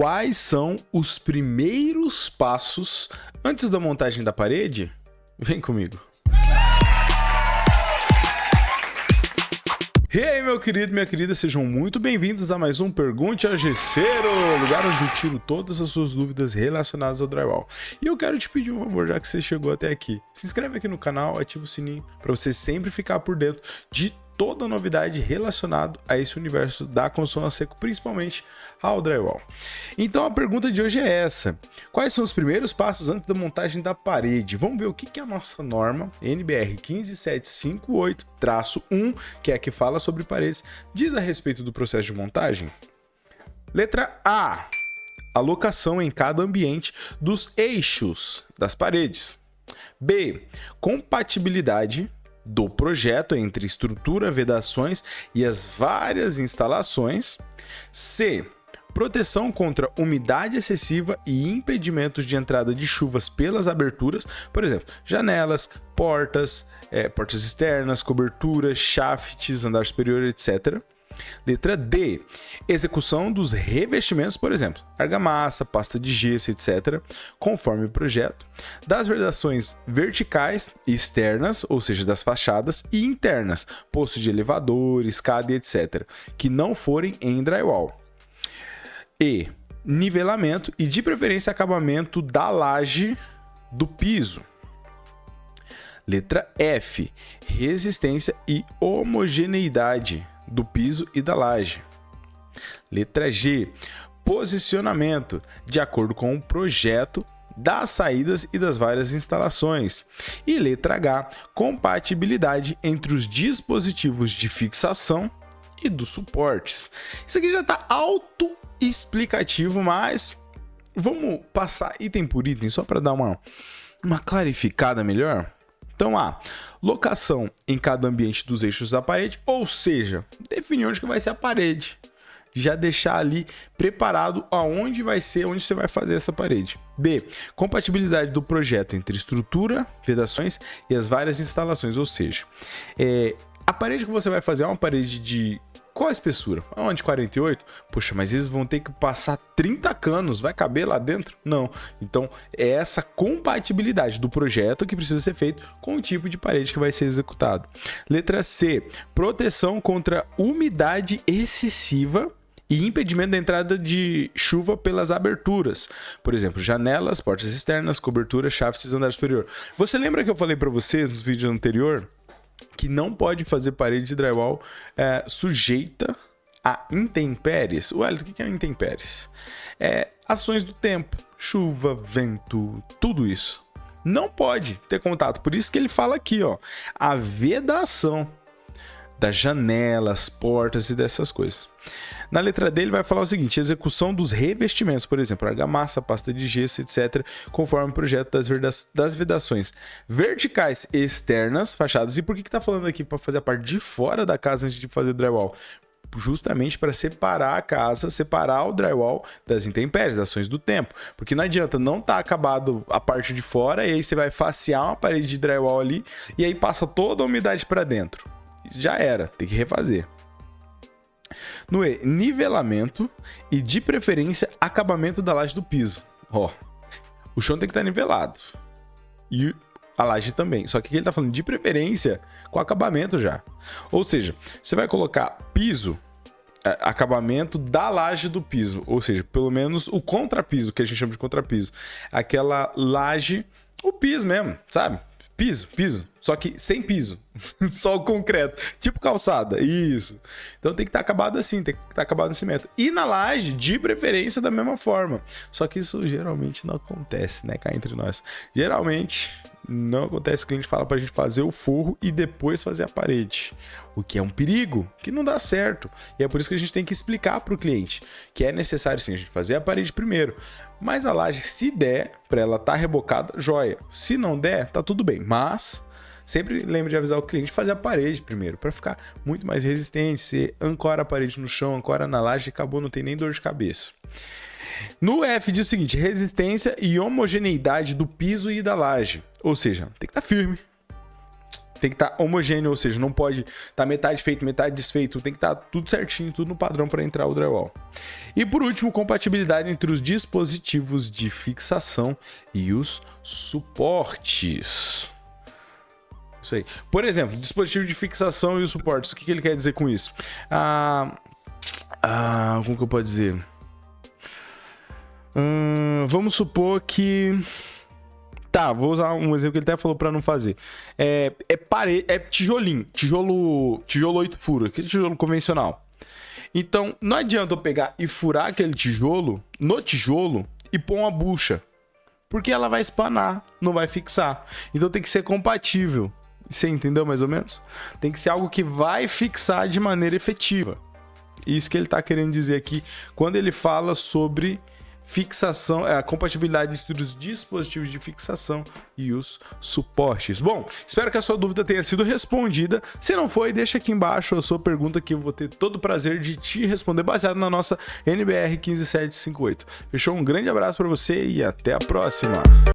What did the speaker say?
Quais são os primeiros passos antes da montagem da parede? Vem comigo. E aí, meu querido, minha querida, sejam muito bem-vindos a mais um Pergunte ao Gesseiro, lugar onde eu tiro todas as suas dúvidas relacionadas ao drywall. E eu quero te pedir um favor, já que você chegou até aqui. Se inscreve aqui no canal, ativa o sininho para você sempre ficar por dentro de toda novidade relacionada a esse universo da construção a seco, principalmente ao drywall. Então a pergunta de hoje é essa: quais são os primeiros passos antes da montagem da parede? Vamos ver o que é a nossa norma NBR 15758-1, que é a que fala sobre paredes, diz a respeito do processo de montagem. Letra A: alocação em cada ambiente dos eixos das paredes. B: compatibilidade do projeto entre estrutura, vedações e as várias instalações. C: proteção contra umidade excessiva e impedimentos de entrada de chuvas pelas aberturas, por exemplo, janelas, portas externas, coberturas, shafts, andar superior, etc. Letra D: execução dos revestimentos, por exemplo, argamassa, pasta de gesso, etc., conforme o projeto, das vedações verticais e externas, ou seja, das fachadas, e internas, posto de elevador, escada, etc., que não forem em drywall. E nivelamento e, de preferência, acabamento da laje do piso. Letra F: resistência e homogeneidade do piso e da laje. Letra G: posicionamento de acordo com o projeto das saídas e das várias instalações. E letra H: compatibilidade entre os dispositivos de fixação e dos suportes. Isso aqui já está autoexplicativo, mas vamos passar item por item só para dar uma clarificada melhor. Então, locação em cada ambiente dos eixos da parede, ou seja, definir onde que vai ser a parede. Já deixar ali preparado aonde vai ser, onde você vai fazer essa parede. B: compatibilidade do projeto entre estrutura, vedações e as várias instalações, ou seja, a parede que você vai fazer é uma parede de qual a espessura? Uma de 48? Poxa, mas eles vão ter que passar 30 canos, vai caber lá dentro? Não. Então, é essa compatibilidade do projeto que precisa ser feito com o tipo de parede que vai ser executado. Letra C: proteção contra umidade excessiva e impedimento da entrada de chuva pelas aberturas. Por exemplo, janelas, portas externas, coberturas, shafts, andar superior. Você lembra que eu falei para vocês no vídeo anterior que não pode fazer parede de drywall sujeita a intempéries? Wellington, o que é intempéries? Ações do tempo, chuva, vento, tudo isso. Não pode ter contato. Por isso que ele fala aqui, a vedação das janelas, portas e dessas coisas. Na letra D ele vai falar o seguinte: execução dos revestimentos, por exemplo, argamassa, pasta de gesso, etc., conforme o projeto das vedações verticais externas, fachadas. E por que está falando aqui para fazer a parte de fora da casa antes de fazer drywall? Justamente para separar a casa, separar o drywall das intempéries, das ações do tempo. Porque não adianta não estar acabado a parte de fora e aí você vai facear uma parede de drywall ali e aí passa toda a umidade para dentro. Já era, tem que refazer. No E: nivelamento e, de preferência, acabamento da laje do piso. O chão tem que estar nivelado e a laje também. Só que aqui ele está falando de preferência com acabamento já. Ou seja, você vai colocar piso, acabamento da laje do piso. Ou seja, pelo menos o contrapiso, que a gente chama de contrapiso. Aquela laje, o piso mesmo, sabe? Piso, só que sem piso, só o concreto, tipo calçada, isso. Então tem que estar acabado assim, tem que estar acabado no cimento. E na laje, de preferência, da mesma forma. Só que isso geralmente não acontece, né, cá entre nós. Geralmente não acontece, o cliente fala pra gente fazer o forro e depois fazer a parede. O que é um perigo, que não dá certo. E é por isso que a gente tem que explicar pro cliente que é necessário sim a gente fazer a parede primeiro. Mas a laje, se der para ela estar rebocada, joia. Se não der, tá tudo bem. Mas sempre lembre de avisar o cliente de fazer a parede primeiro, para ficar muito mais resistente. Você ancora a parede no chão, ancora na laje e acabou, não tem nem dor de cabeça. No F diz o seguinte: resistência e homogeneidade do piso e da laje. Ou seja, tem que estar firme. Tem que estar homogêneo, ou seja, não pode estar metade feito, metade desfeito. Tem que estar tudo certinho, tudo no padrão para entrar o drywall. E por último, compatibilidade entre os dispositivos de fixação e os suportes. Isso aí. Por exemplo, dispositivo de fixação e os suportes. O que ele quer dizer com isso? Como que eu posso dizer? Vamos supor que... Tá, vou usar um exemplo que ele até falou para não fazer. É tijolinho. Tijolo 8 furos. Aquele tijolo convencional. Então, não adianta eu pegar e furar aquele tijolo no tijolo e pôr uma bucha. Porque ela vai espanar, não vai fixar. Então tem que ser compatível. Você entendeu mais ou menos? Tem que ser algo que vai fixar de maneira efetiva. Isso que ele está querendo dizer aqui quando ele fala sobre fixação, a compatibilidade entre os dispositivos de fixação e os suportes. Bom, espero que a sua dúvida tenha sido respondida. Se não foi, deixa aqui embaixo a sua pergunta que eu vou ter todo o prazer de te responder baseado na nossa NBR 15758. Fechou? Um grande abraço para você e até a próxima!